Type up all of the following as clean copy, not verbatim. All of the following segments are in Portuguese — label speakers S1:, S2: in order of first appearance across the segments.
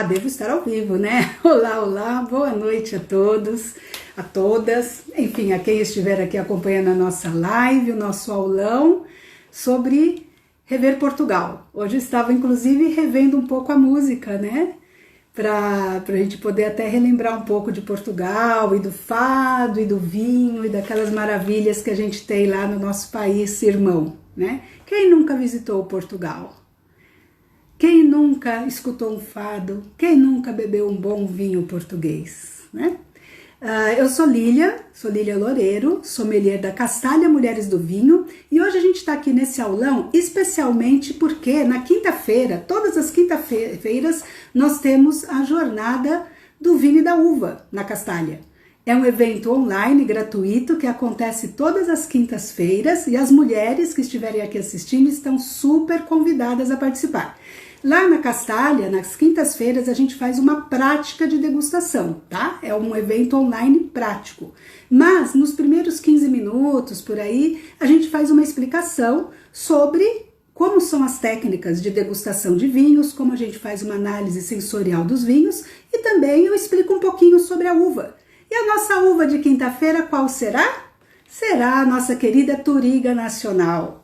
S1: Devo estar ao vivo, né? Olá, olá, boa noite a todos, a todas, enfim, a quem estiver aqui acompanhando a nossa live, o nosso aulão sobre rever Portugal. Hoje eu estava, inclusive, revendo um pouco a música, né? Para a gente poder até relembrar um pouco de Portugal e do fado e do vinho e daquelas maravilhas que a gente tem lá no nosso país irmão, né? Quem nunca visitou Portugal? Quem nunca escutou um fado? Quem nunca bebeu um bom vinho português, né? Eu sou Lília Loureiro, sommelier da Castalha Mulheres do Vinho, e hoje a gente está aqui nesse aulão especialmente porque na quinta-feira, todas as quinta-feiras, nós temos a jornada do vinho e da uva na Castalha. É um evento online gratuito que acontece todas as quintas-feiras e as mulheres que estiverem aqui assistindo estão super convidadas a participar. Lá na Castalha, nas quintas-feiras, a gente faz uma prática de degustação, tá? É um evento online prático. Mas nos primeiros 15 minutos, por aí, a gente faz uma explicação sobre como são as técnicas de degustação de vinhos, como a gente faz uma análise sensorial dos vinhos e também eu explico um pouquinho sobre a uva. E a nossa uva de quinta-feira qual será? Será a nossa querida Touriga Nacional.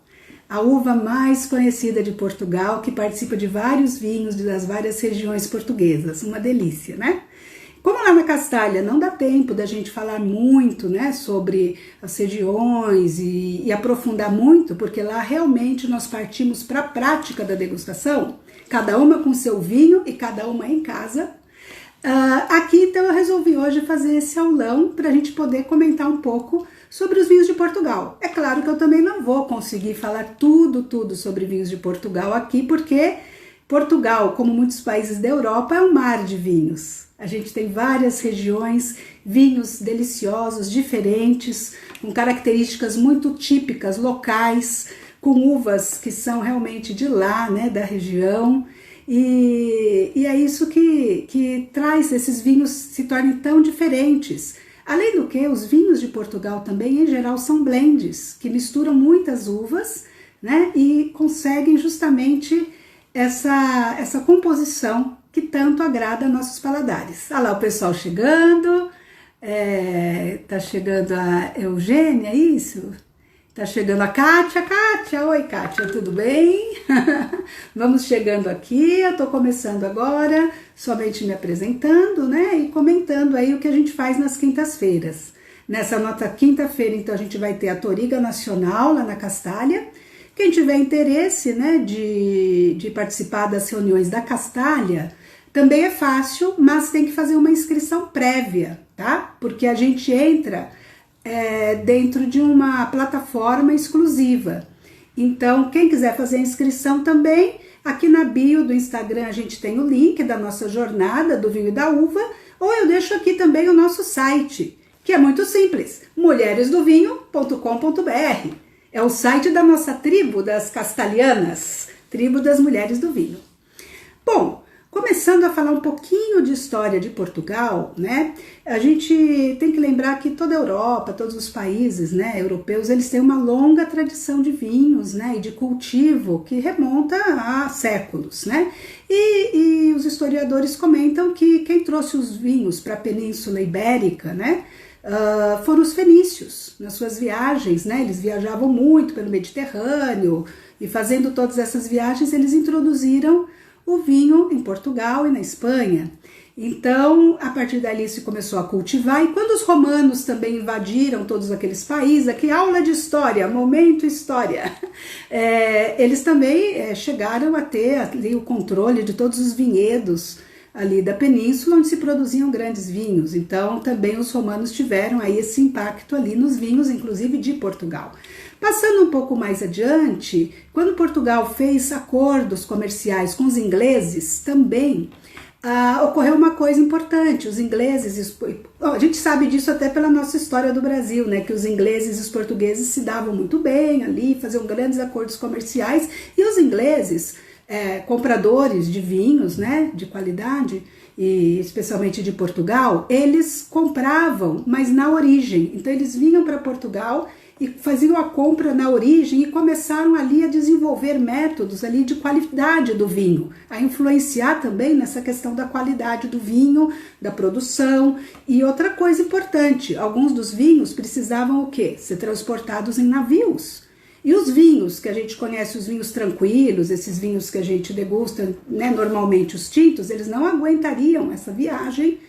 S1: A uva mais conhecida de Portugal, que participa de vários vinhos das várias regiões portuguesas. Uma delícia, né? Como lá na Castalha não dá tempo da gente falar muito, né, sobre as regiões e aprofundar muito, porque lá realmente nós partimos para a prática da degustação, cada uma com seu vinho e cada uma em casa. Aqui então eu resolvi hoje fazer esse aulão para a gente poder comentar um pouco sobre os vinhos de Portugal. É claro que eu também não vou conseguir falar tudo sobre vinhos de Portugal aqui, porque Portugal, como muitos países da Europa, é um mar de vinhos. A gente tem várias regiões, vinhos deliciosos, diferentes, com características muito típicas, locais, com uvas que são realmente de lá, né, da região. E é isso que traz esses vinhos se tornem tão diferentes. Além do que, os vinhos de Portugal também, em geral, são blends, que misturam muitas uvas, né, e conseguem justamente essa composição que tanto agrada a nossos paladares. Olha lá o pessoal chegando, tá chegando a Eugênia, isso? Tá chegando a Kátia. Oi Kátia, tudo bem? Vamos chegando aqui, eu tô começando agora, somente me apresentando, né, e comentando aí o que a gente faz nas quintas-feiras. Nessa nota quinta-feira, então, a gente vai ter a Touriga Nacional lá na Castalha. Quem tiver interesse, né, de participar das reuniões da Castalha, também é fácil, mas tem que fazer uma inscrição prévia, tá? Porque a gente entra dentro de uma plataforma exclusiva. Então, quem quiser fazer a inscrição também, aqui na bio do Instagram a gente tem o link da nossa jornada do vinho e da uva, ou eu deixo aqui também o nosso site, que é muito simples, mulheresdovinho.com.br. É o site da nossa tribo das castalhanas, tribo das mulheres do vinho. Bom, começando a falar um pouquinho de história de Portugal, né? A gente tem que lembrar que toda a Europa, todos os países, né, europeus, eles têm uma longa tradição de vinhos, né, e de cultivo que remonta a séculos, né? E os historiadores comentam que quem trouxe os vinhos para a Península Ibérica, né, foram os fenícios nas suas viagens, né? Eles viajavam muito pelo Mediterrâneo e fazendo todas essas viagens eles introduziram o vinho em Portugal e na Espanha. Então, a partir dali se começou a cultivar, e quando os romanos também invadiram todos aqueles países, aqui aula de história, momento história, eles também chegaram a ter ali o controle de todos os vinhedos ali da península, onde se produziam grandes vinhos. Então, também os romanos tiveram aí esse impacto ali nos vinhos, inclusive de Portugal. Passando um pouco mais adiante, quando Portugal fez acordos comerciais com os ingleses, também ocorreu uma coisa importante. Os ingleses, a gente sabe disso até pela nossa história do Brasil, né, que os ingleses e os portugueses se davam muito bem ali, faziam grandes acordos comerciais, e os ingleses, compradores de vinhos, né, de qualidade, e especialmente de Portugal, eles compravam, mas na origem. Então eles vinham para Portugal e faziam a compra na origem e começaram ali a desenvolver métodos ali de qualidade do vinho, a influenciar também nessa questão da qualidade do vinho, da produção. E outra coisa importante, alguns dos vinhos precisavam o quê? Ser transportados em navios. E os vinhos que a gente conhece, os vinhos tranquilos, esses vinhos que a gente degusta, né, normalmente os tintos, eles não aguentariam essa viagem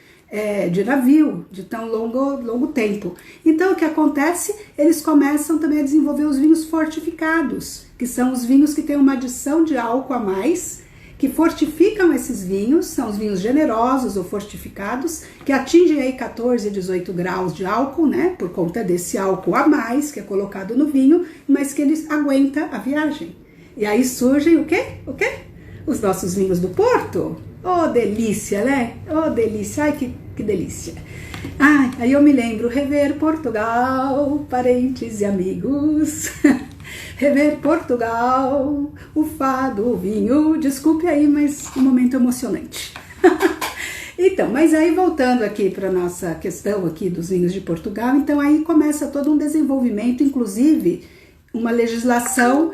S1: de navio, de tão longo tempo. Então o que acontece? Eles começam também a desenvolver os vinhos fortificados, que são os vinhos que têm uma adição de álcool a mais, que fortificam esses vinhos, são os vinhos generosos ou fortificados, que atingem aí 14, 18 graus de álcool, né, por conta desse álcool a mais que é colocado no vinho, mas que eles aguentam a viagem. E aí surgem o quê? O quê? Os nossos vinhos do Porto. Oh, delícia, né? Oh, delícia. Ai, que delícia. Ai, aí eu me lembro, rever Portugal, parentes e amigos. Rever Portugal, o fado, o vinho. Desculpe aí, mas um momento emocionante. Então, mas aí voltando aqui para nossa questão aqui dos vinhos de Portugal, então aí começa todo um desenvolvimento, inclusive uma legislação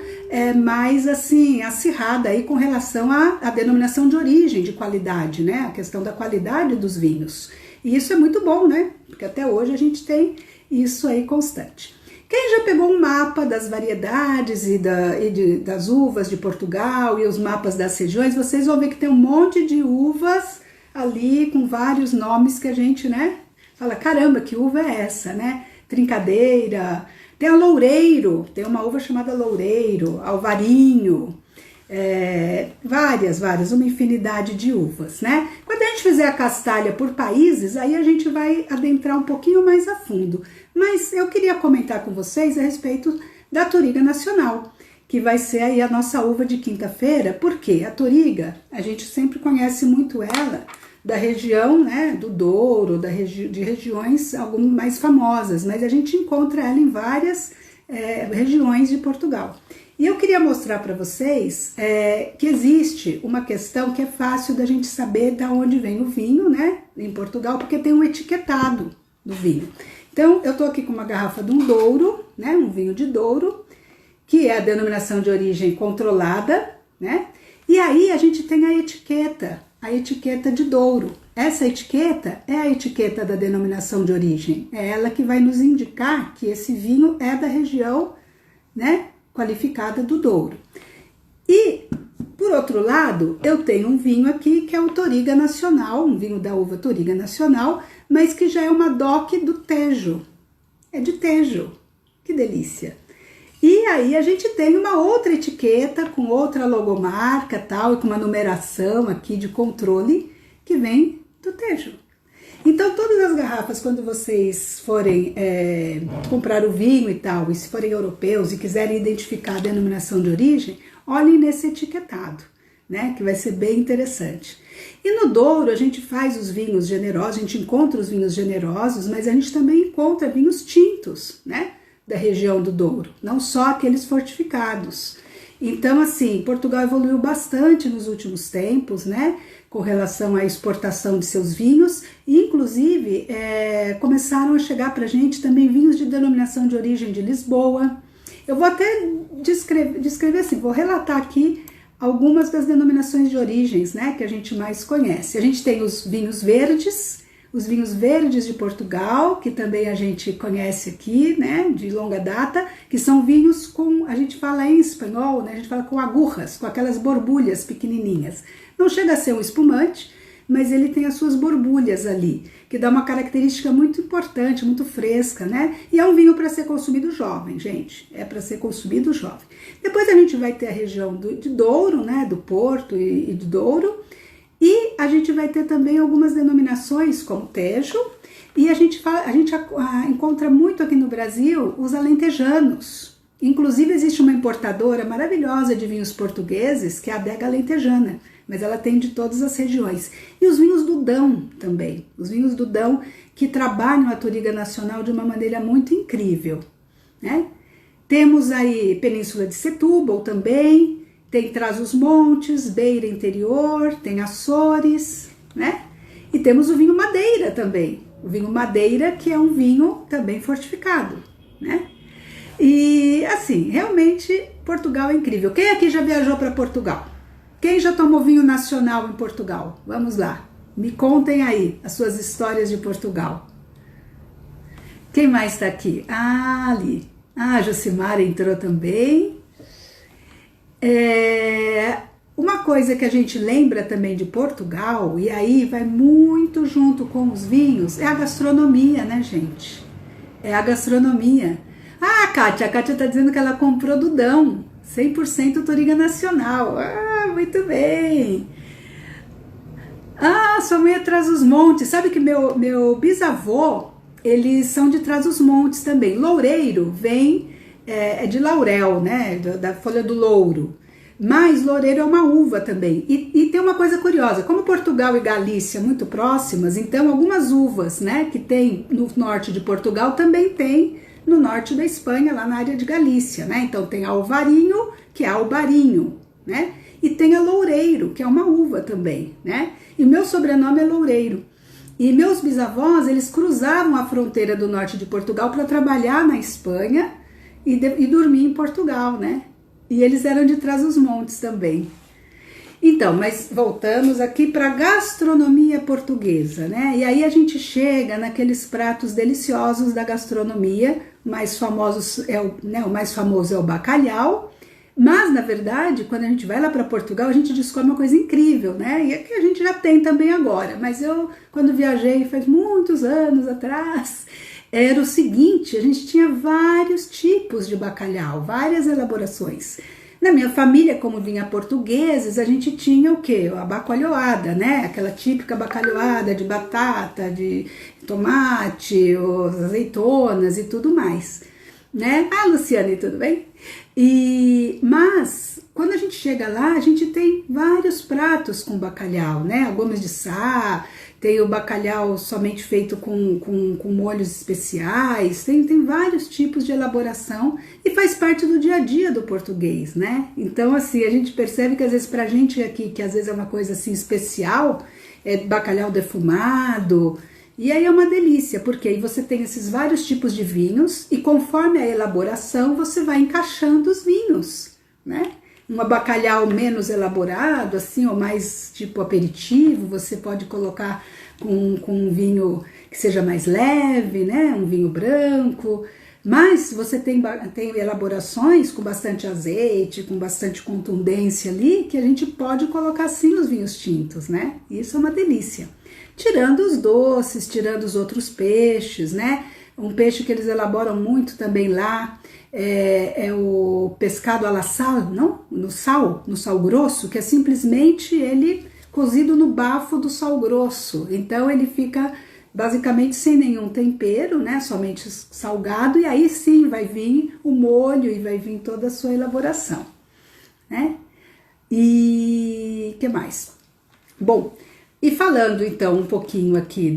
S1: mais assim acirrada aí com relação à denominação de origem de qualidade, né? A questão da qualidade dos vinhos. E isso é muito bom, né? Porque até hoje a gente tem isso aí constante. Quem já pegou um mapa das variedades das uvas de Portugal e os mapas das regiões, vocês vão ver que tem um monte de uvas ali com vários nomes que a gente, né? Fala, caramba, que uva é essa, né? Trincadeira. Tem a Loureiro, tem uma uva chamada Loureiro, Alvarinho, várias, uma infinidade de uvas, né? Quando a gente fizer a castalha por países, aí a gente vai adentrar um pouquinho mais a fundo. Mas eu queria comentar com vocês a respeito da Touriga Nacional, que vai ser aí a nossa uva de quinta-feira, porque a Touriga, a gente sempre conhece muito ela da região, né, do Douro, de regiões algumas mais famosas, mas a gente encontra ela em várias regiões de Portugal. E eu queria mostrar para vocês que existe uma questão que é fácil da gente saber de onde vem o vinho, né, em Portugal, porque tem um etiquetado do vinho. Então, eu estou aqui com uma garrafa de um Douro, né, um vinho de Douro, que é a denominação de origem controlada, né, e aí a gente tem a etiqueta de Douro. Essa etiqueta é a etiqueta da denominação de origem. É ela que vai nos indicar que esse vinho é da região, né, qualificada do Douro. E, por outro lado, eu tenho um vinho aqui que é o Touriga Nacional, um vinho da uva Touriga Nacional, mas que já é uma DOC do Tejo. É de Tejo. Que delícia! E aí a gente tem uma outra etiqueta com outra logomarca tal, e com uma numeração aqui de controle que vem do Tejo. Então todas as garrafas, quando vocês forem comprar o vinho e tal, e se forem europeus e quiserem identificar a denominação de origem, olhem nesse etiquetado, né, que vai ser bem interessante. E no Douro a gente faz os vinhos generosos, a gente encontra os vinhos generosos, mas a gente também encontra vinhos tintos, né, da região do Douro, não só aqueles fortificados. Então, assim, Portugal evoluiu bastante nos últimos tempos, né, com relação à exportação de seus vinhos, e inclusive começaram a chegar para a gente também vinhos de denominação de origem de Lisboa. Eu vou até descrever assim, vou relatar aqui algumas das denominações de origens, né, que a gente mais conhece. A gente tem os vinhos verdes de Portugal, que também a gente conhece aqui, né, de longa data, que são vinhos com, a gente fala em espanhol, né, a gente fala com agurras, com aquelas borbulhas pequenininhas. Não chega a ser um espumante, mas ele tem as suas borbulhas ali, que dá uma característica muito importante, muito fresca, né? E é um vinho para ser consumido jovem, gente, é para ser consumido jovem. Depois a gente vai ter a região de Douro, né, do Porto e do Douro, e a gente vai ter também algumas denominações como Tejo, e a gente encontra muito aqui no Brasil os alentejanos. Inclusive existe uma importadora maravilhosa de vinhos portugueses, que é a Adega Alentejana, mas ela tem de todas as regiões. E os vinhos do Dão também, os vinhos do Dão que trabalham a Touriga Nacional de uma maneira muito incrível, né? Temos aí Península de Setúbal também, tem Trás-os-Montes, Beira Interior, tem Açores, né? E temos o vinho Madeira também, o vinho Madeira, que é um vinho também fortificado, né? E assim, realmente Portugal é incrível. Quem aqui já viajou para Portugal? Quem já tomou vinho nacional em Portugal? Vamos lá, me contem aí as suas histórias de Portugal. Quem mais está aqui? Ah, ali. Ah, a Josimara entrou também. Uma coisa que a gente lembra também de Portugal, e aí vai muito junto com os vinhos, é a gastronomia, né, gente? É a gastronomia. Ah, a Kátia tá dizendo que ela comprou do Dão, 100% Touriga Nacional. Ah, muito bem. Ah, sua mãe é Trás-os-Montes. Sabe que meu bisavô, eles são de Trás-os-Montes também. Loureiro vem, é de laurel, né, da folha do louro. Mas loureiro é uma uva também. E tem uma coisa curiosa, como Portugal e Galícia muito próximas, então algumas uvas, né, que tem no norte de Portugal também tem no norte da Espanha, lá na área de Galícia, né? Então tem a Alvarinho, que é Albarinho, né? E tem a Loureiro, que é uma uva também, né? E meu sobrenome é Loureiro. E meus bisavós, eles cruzavam a fronteira do norte de Portugal para trabalhar na Espanha e dormir em Portugal, né? E eles eram de Trás-os-Montes também. Então, mas voltamos aqui para a gastronomia portuguesa, né? E aí a gente chega naqueles pratos deliciosos da gastronomia, mais famosos o mais famoso é o bacalhau, mas na verdade, quando a gente vai lá para Portugal, a gente descobre uma coisa incrível, né? E é que a gente já tem também agora, mas eu, quando viajei faz muitos anos atrás, era o seguinte, a gente tinha vários tipos de bacalhau, várias elaborações. Na minha família, como vinha portugueses, a gente tinha o quê? A bacalhoada, né? Aquela típica bacalhoada de batata, de tomate, as azeitonas e tudo mais, né? Ah, Luciane, tudo bem? Mas, quando a gente chega lá, a gente tem vários pratos com bacalhau, né? A Gomes de Sá, tem o bacalhau somente feito com molhos especiais, tem vários tipos de elaboração e faz parte do dia a dia do português, né? Então, assim, a gente percebe que às vezes pra gente aqui, que às vezes é uma coisa assim especial, é bacalhau defumado, e aí é uma delícia, porque aí você tem esses vários tipos de vinhos e conforme a elaboração você vai encaixando os vinhos, né? Um bacalhau menos elaborado, assim, ou mais tipo aperitivo, você pode colocar com um vinho que seja mais leve, né? Um vinho branco. Mas você tem elaborações com bastante azeite, com bastante contundência ali, que a gente pode colocar sim nos vinhos tintos, né? Isso é uma delícia. Tirando os doces, tirando os outros peixes, né? Um peixe que eles elaboram muito também lá é o pescado à la sal, não? No sal grosso, que é simplesmente ele cozido no bafo do sal grosso. Então ele fica basicamente sem nenhum tempero, né? Somente salgado, e aí sim vai vir o molho e vai vir toda a sua elaboração, né? E que mais? Bom, e falando então um pouquinho aqui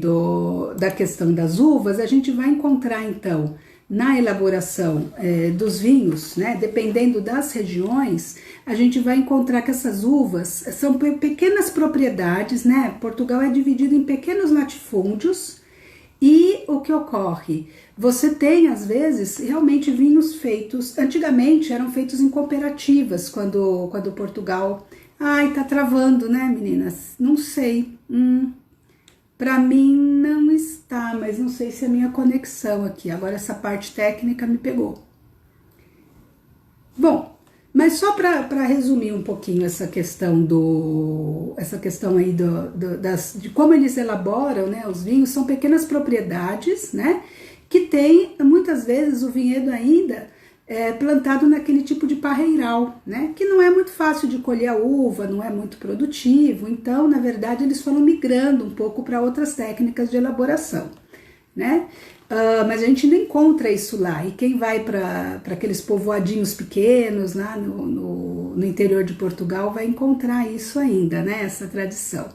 S1: da questão das uvas, a gente vai encontrar então na elaboração dos vinhos, né, dependendo das regiões, a gente vai encontrar que essas uvas são pequenas propriedades, né? Portugal é dividido em pequenos latifúndios e o que ocorre? Você tem às vezes realmente vinhos feitos, antigamente eram feitos em cooperativas, quando Portugal... Ai, tá travando, né, meninas? Não sei. Pra mim não está, mas não sei se é a minha conexão aqui. Agora essa parte técnica me pegou. Bom, mas só para resumir um pouquinho essa questão aí de como eles elaboram, né, os vinhos, são pequenas propriedades, né, que tem muitas vezes o vinhedo ainda plantado naquele tipo de parreiral, né? Que não é muito fácil de colher a uva, não é muito produtivo, então, na verdade, eles foram migrando um pouco para outras técnicas de elaboração, né? Mas a gente ainda encontra isso lá, e quem vai para aqueles povoadinhos pequenos lá no interior de Portugal vai encontrar isso ainda, né? Essa tradição.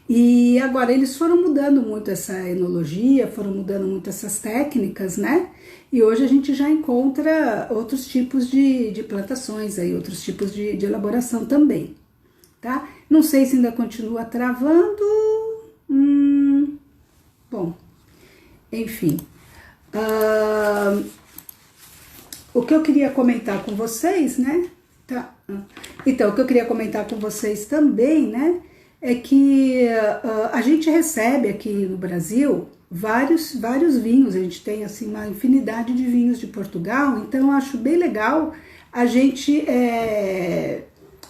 S1: E agora eles foram mudando muito essa enologia, foram mudando muito essas técnicas, né? E hoje a gente já encontra outros tipos de plantações aí, outros tipos de elaboração também, tá? Não sei se ainda continua travando, bom, enfim. o que eu queria comentar com vocês, né? Tá. Então, o que eu queria comentar com vocês também, né? É que a gente recebe aqui no Brasil vários vinhos. A gente tem assim uma infinidade de vinhos de Portugal. Então, eu acho bem legal a gente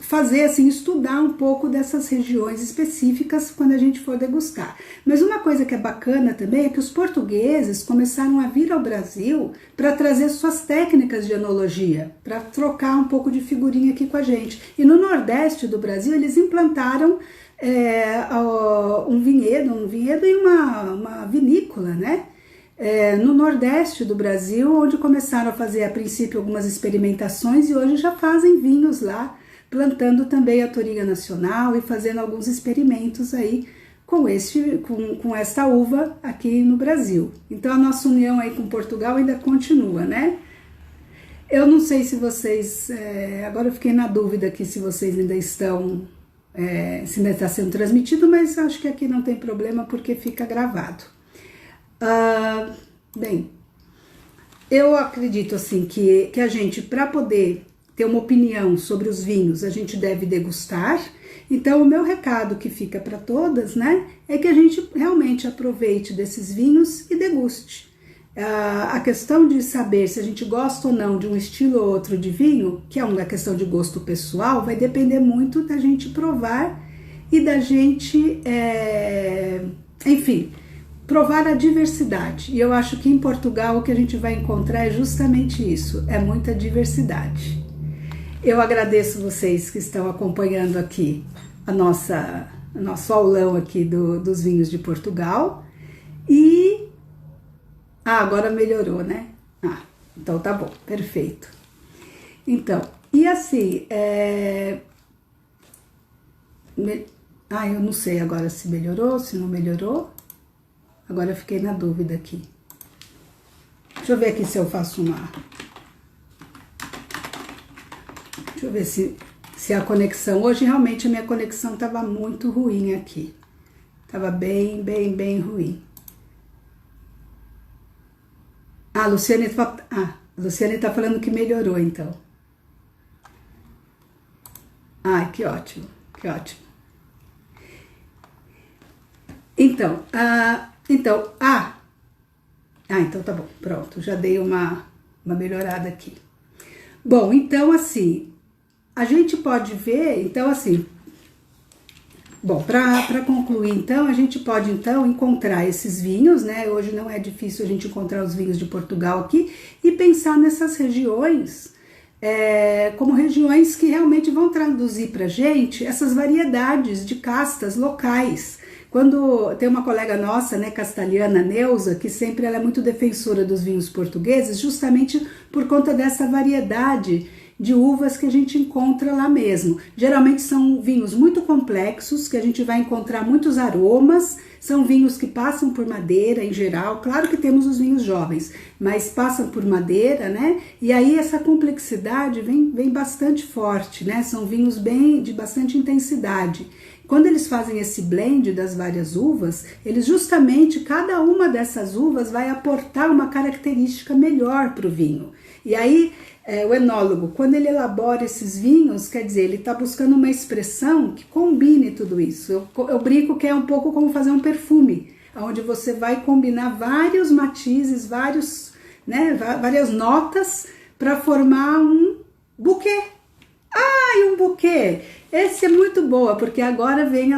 S1: fazer assim, estudar um pouco dessas regiões específicas quando a gente for degustar. Mas uma coisa que é bacana também é que os portugueses começaram a vir ao Brasil para trazer suas técnicas de enologia, para trocar um pouco de figurinha aqui com a gente. E no Nordeste do Brasil eles implantaram um vinhedo e uma vinícola, né? No Nordeste do Brasil, onde começaram a fazer a princípio algumas experimentações e hoje já fazem vinhos lá, plantando também a Touriga Nacional e fazendo alguns experimentos aí com esta uva aqui no Brasil. Então a nossa união aí com Portugal ainda continua, né? Eu não sei se vocês, agora eu fiquei na dúvida aqui se vocês ainda estão, se ainda está sendo transmitido, mas acho que aqui não tem problema porque fica gravado. Bem, eu acredito assim que a gente, para poder ter uma opinião sobre os vinhos, a gente deve degustar. Então, o meu recado que fica para todas, né, é que a gente realmente aproveite desses vinhos e deguste. A questão de saber se a gente gosta ou não de um estilo ou outro de vinho, que é uma questão de gosto pessoal, vai depender muito da gente provar e da gente, enfim, provar a diversidade. E eu acho que em Portugal o que a gente vai encontrar é justamente isso, é muita diversidade. Eu agradeço vocês que estão acompanhando aqui nosso aulão aqui dos vinhos de Portugal. E agora melhorou, né? Então tá bom, perfeito. Então, e assim, eu não sei agora se melhorou, se não melhorou. Agora eu fiquei na dúvida aqui. Deixa eu ver aqui se eu faço Deixa eu ver se a conexão... Hoje realmente a minha conexão estava muito ruim aqui. Estava bem ruim. A Luciane tá falando que melhorou, então. Que ótimo, que ótimo. Então tá bom, pronto, já dei uma melhorada aqui. Bom, então assim, a gente pode ver, então assim, bom, para concluir então, a gente pode então encontrar esses vinhos, né? Hoje não é difícil a gente encontrar os vinhos de Portugal aqui e pensar nessas regiões como regiões que realmente vão traduzir pra gente essas variedades de castas locais. Quando tem uma colega nossa, né, castelhana, Neuza, que sempre ela é muito defensora dos vinhos portugueses, justamente por conta dessa variedade de uvas que a gente encontra lá mesmo. Geralmente são vinhos muito complexos, que a gente vai encontrar muitos aromas, são vinhos que passam por madeira em geral, claro que temos os vinhos jovens, mas passam por madeira, né? E aí essa complexidade vem bastante forte, né? São vinhos de bastante intensidade. Quando eles fazem esse blend das várias uvas, eles justamente, cada uma dessas uvas vai aportar uma característica melhor para o vinho. E aí, o enólogo, quando ele elabora esses vinhos, quer dizer, ele está buscando uma expressão que combine tudo isso. Eu brinco que é um pouco como fazer um perfume, onde você vai combinar vários matizes, várias notas para formar um buquê. E um buquê! Esse é muito boa, porque agora vem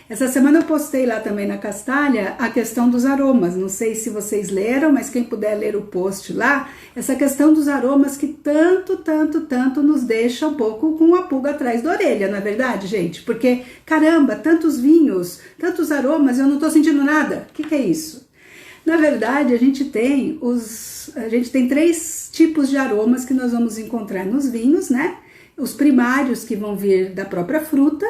S1: essa semana eu postei lá também na Castalha a questão dos aromas. Não sei se vocês leram, mas quem puder ler o post lá, essa questão dos aromas que tanto nos deixa um pouco com a pulga atrás da orelha, não é verdade, gente? Porque, caramba, tantos vinhos, tantos aromas, eu não tô sentindo nada. O que é isso? Na verdade, a gente tem 3 tipos de aromas que nós vamos encontrar nos vinhos, né? Os primários, que vão vir da própria fruta,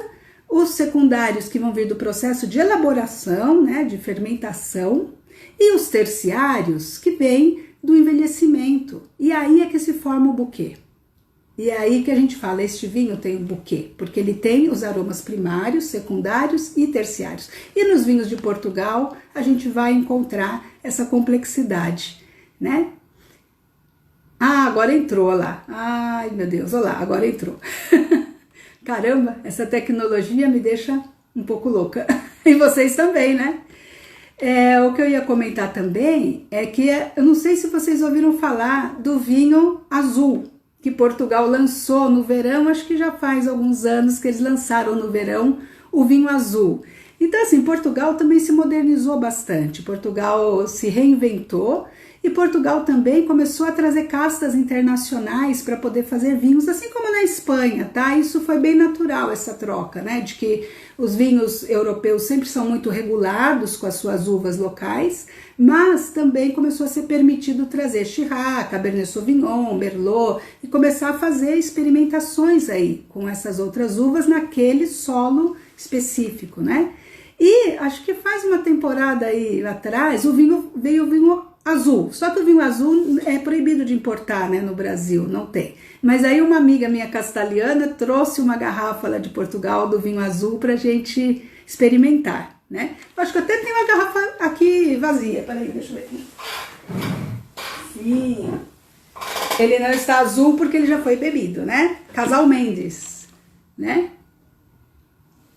S1: os secundários, que vão vir do processo de elaboração, né, de fermentação, e os terciários, que vêm do envelhecimento. E aí é que se forma o buquê. E é aí que a gente fala, este vinho tem um buquê, porque ele tem os aromas primários, secundários e terciários. E nos vinhos de Portugal, a gente vai encontrar essa complexidade, né? Ah, agora entrou, olha lá. Ai, meu Deus, olha lá, agora entrou. Caramba, essa tecnologia me deixa um pouco louca. E vocês também, né? O que eu ia comentar também é que eu não sei se vocês ouviram falar do vinho azul que Portugal lançou no verão, acho que já faz alguns anos que eles lançaram no verão o vinho azul. Então assim, Portugal também se modernizou bastante, Portugal se reinventou e Portugal também começou a trazer castas internacionais para poder fazer vinhos, assim como na Espanha, tá? Isso foi bem natural, essa troca, né? De que os vinhos europeus sempre são muito regulados com as suas uvas locais, mas também começou a ser permitido trazer Shiraz, Cabernet Sauvignon, Merlot e começar a fazer experimentações aí com essas outras uvas naquele solo específico, né? E acho que faz uma temporada aí atrás veio o vinho azul, só que o vinho azul é proibido de importar, né, no Brasil, não tem. Mas aí uma amiga minha castelhana trouxe uma garrafa lá de Portugal do vinho azul pra gente experimentar, né? Eu acho que até tem uma garrafa aqui vazia, peraí, deixa eu ver. Sim, ele não está azul porque ele já foi bebido, né? Casal Mendes, né?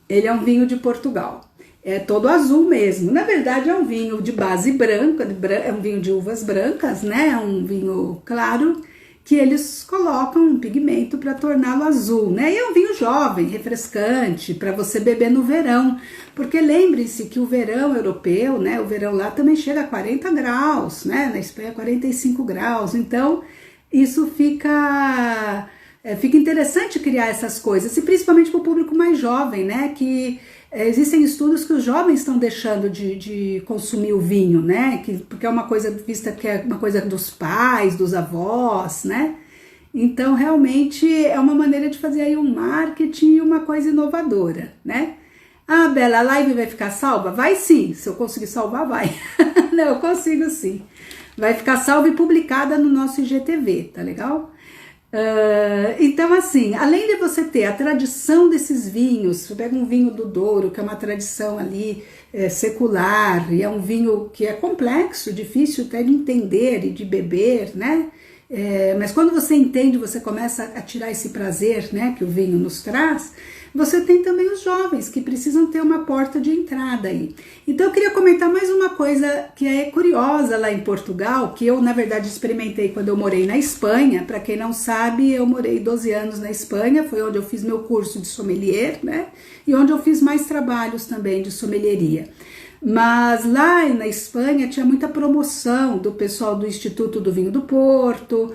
S1: Ele é um vinho de Portugal. É todo azul mesmo. Na verdade é um vinho de base branca, é um vinho de uvas brancas, né? É um vinho claro que eles colocam um pigmento para torná-lo azul, né? E é um vinho jovem, refrescante, para você beber no verão. Porque lembre-se que o verão europeu, né? O verão lá também chega a 40 graus, né? Na Espanha 45 graus. Então isso fica interessante criar essas coisas, e principalmente para o público mais jovem, né? Que existem estudos que os jovens estão deixando de consumir o vinho, né? Porque é uma coisa vista que é uma coisa dos pais, dos avós, né? Então, realmente é uma maneira de fazer aí um marketing e uma coisa inovadora, né? Ah, Bela, a live vai ficar salva? Vai sim, se eu conseguir salvar, vai. Não, eu consigo sim. Vai ficar salva e publicada no nosso IGTV, tá legal? Então assim, além de você ter a tradição desses vinhos, você pega um vinho do Douro, que é uma tradição ali secular, e é um vinho que é complexo, difícil até de entender e de beber, né? Mas quando você entende, você começa a tirar esse prazer, né, que o vinho nos traz. Você tem também os jovens que precisam ter uma porta de entrada aí. Então eu queria comentar mais uma coisa que é curiosa lá em Portugal, que eu na verdade experimentei quando eu morei na Espanha. Para quem não sabe, eu morei 12 anos na Espanha, foi onde eu fiz meu curso de sommelier, né? E onde eu fiz mais trabalhos também de sommelieria. Mas lá na Espanha tinha muita promoção do pessoal do Instituto do Vinho do Porto,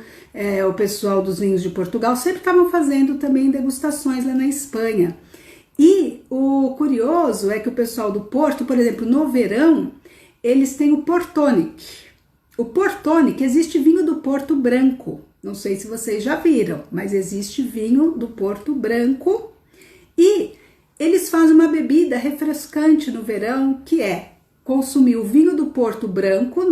S1: o pessoal dos vinhos de Portugal, sempre estavam fazendo também degustações lá na Espanha. E o curioso é que o pessoal do Porto, por exemplo, no verão, eles têm o Portonic. O Portonic, existe vinho do Porto branco, não sei se vocês já viram, mas existe vinho do Porto branco e eles fazem uma bebida refrescante no verão, que é consumir o vinho do Porto branco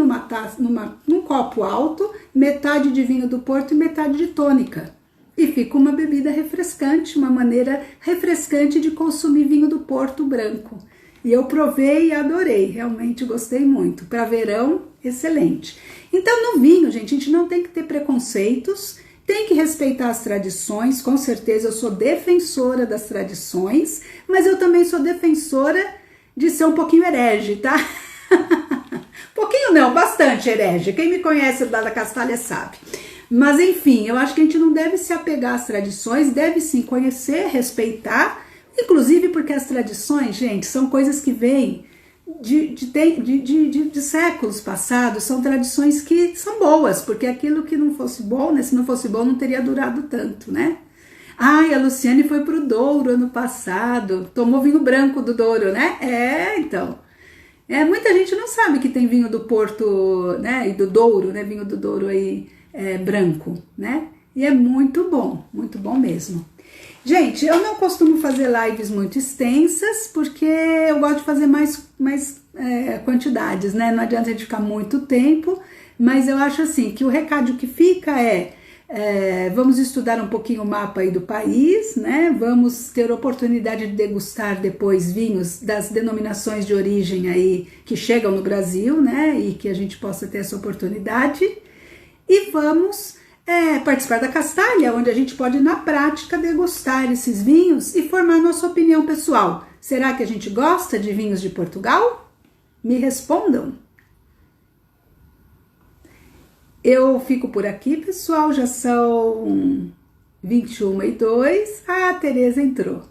S1: num copo alto, metade de vinho do Porto e metade de tônica. E fica uma bebida refrescante, uma maneira refrescante de consumir vinho do Porto branco. E eu provei e adorei, realmente gostei muito. Para verão, excelente. Então no vinho, gente, a gente não tem que ter preconceitos, tem que respeitar as tradições, com certeza eu sou defensora das tradições, mas eu também sou defensora de ser um pouquinho herege, tá? Pouquinho não, bastante herege. Quem me conhece lá da Castalha sabe. Mas enfim, eu acho que a gente não deve se apegar às tradições, deve sim conhecer, respeitar, inclusive porque as tradições, gente, são coisas que vêm de séculos passados, são tradições que são boas, porque aquilo que não fosse bom, né, se não fosse bom não teria durado tanto, né? Ai, a Luciane foi pro Douro ano passado, tomou vinho branco do Douro, né? Então, muita gente não sabe que tem vinho do Porto, né, e do Douro, né, vinho do Douro aí branco, né? E é muito bom mesmo. Gente, eu não costumo fazer lives muito extensas, porque eu gosto de fazer mais quantidades, né? Não adianta a gente ficar muito tempo, mas eu acho assim, que o recado que fica vamos estudar um pouquinho o mapa aí do país, né? Vamos ter oportunidade de degustar depois vinhos das denominações de origem aí que chegam no Brasil, né? E que a gente possa ter essa oportunidade. E vamos é participar da Castalha, onde a gente pode, na prática, degustar esses vinhos e formar nossa opinião pessoal. Será que a gente gosta de vinhos de Portugal? Me respondam. Eu fico por aqui, pessoal, já são 21h02. Ah, a Tereza entrou.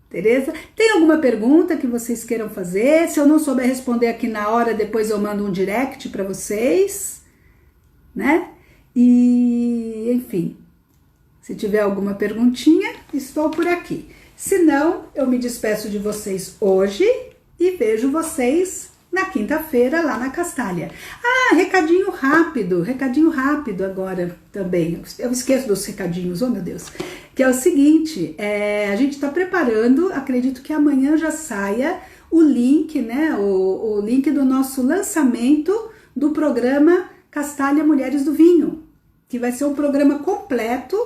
S1: Tereza, tem alguma pergunta que vocês queiram fazer? Se eu não souber responder aqui na hora, depois eu mando um direct para vocês, né? E, enfim, se tiver alguma perguntinha, estou por aqui. Se não, eu me despeço de vocês hoje e vejo vocês na quinta-feira lá na Castalha. Ah, recadinho rápido agora também. Eu esqueço dos recadinhos, oh meu Deus. Que é o seguinte, a gente está preparando, acredito que amanhã já saia o link, né? O link do nosso lançamento do programa Castalha Mulheres do Vinho, que vai ser um programa completo,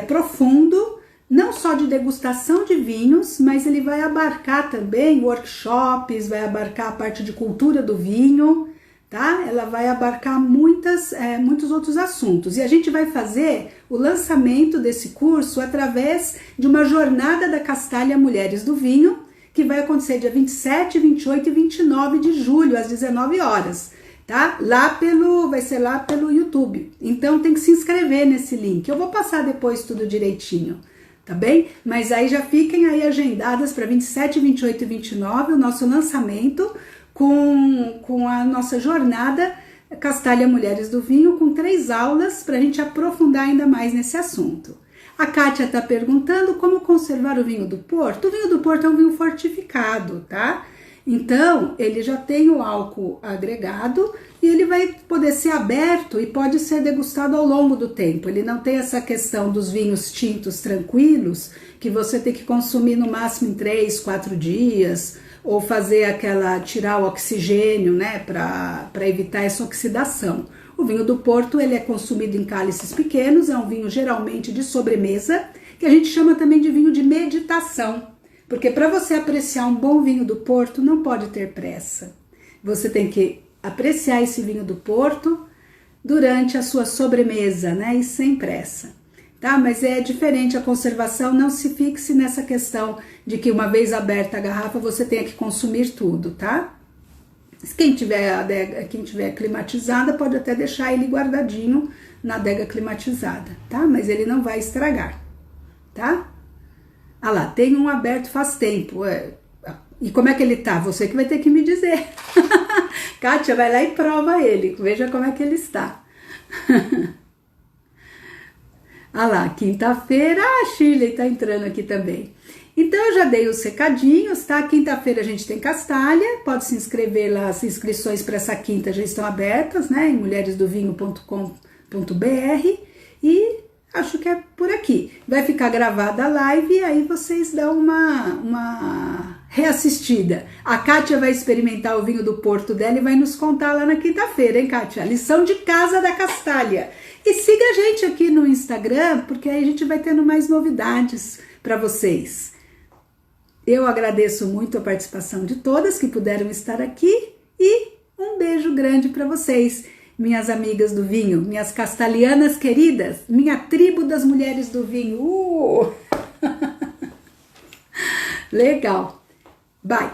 S1: profundo, não só de degustação de vinhos, mas ele vai abarcar também workshops, vai abarcar a parte de cultura do vinho, tá? Ela vai abarcar muitos outros assuntos. E a gente vai fazer o lançamento desse curso através de uma jornada da Castalha Mulheres do Vinho, que vai acontecer dia 27, 28 e 29 de julho, às 19 horas. Tá? Vai ser lá pelo YouTube. Então tem que se inscrever nesse link. Eu vou passar depois tudo direitinho, tá bem? Mas aí já fiquem aí agendadas para 27, 28 e 29 o nosso lançamento com a nossa jornada Castalha Mulheres do Vinho, com 3 aulas para a gente aprofundar ainda mais nesse assunto. A Kátia está perguntando como conservar o vinho do Porto. O vinho do Porto é um vinho fortificado, tá? Então, ele já tem o álcool agregado e ele vai poder ser aberto e pode ser degustado ao longo do tempo. Ele não tem essa questão dos vinhos tintos tranquilos, que você tem que consumir no máximo em 3, 4 dias, ou tirar o oxigênio, né, para evitar essa oxidação. O vinho do Porto, ele é consumido em cálices pequenos, é um vinho geralmente de sobremesa, que a gente chama também de vinho de meditação. Porque para você apreciar um bom vinho do Porto, não pode ter pressa. Você tem que apreciar esse vinho do Porto durante a sua sobremesa, né? E sem pressa, tá? Mas é diferente a conservação, não se fixe nessa questão de que uma vez aberta a garrafa, você tenha que consumir tudo, tá? Quem tiver climatizada, pode até deixar ele guardadinho na adega climatizada, tá? Mas ele não vai estragar, tá? Ah lá, tem um aberto faz tempo. E como é que ele tá? Você que vai ter que me dizer. Kátia, vai lá e prova ele. Veja como é que ele está. Ah lá, quinta-feira. Ah, a Shirley tá entrando aqui também. Então, eu já dei os recadinhos, tá? Quinta-feira a gente tem Castalha. Pode se inscrever lá. As inscrições para essa quinta já estão abertas, né? Em mulheresdovinho.com.br. E acho que é por aqui. Vai ficar gravada a live e aí vocês dão uma reassistida. A Kátia vai experimentar o vinho do Porto dela e vai nos contar lá na quinta-feira, hein, Kátia? Lição de casa da Castalha. E siga a gente aqui no Instagram, porque aí a gente vai tendo mais novidades para vocês. Eu agradeço muito a participação de todas que puderam estar aqui e um beijo grande para vocês. Minhas amigas do vinho, minhas castalhanas queridas, minha tribo das mulheres do vinho. Legal. Bye.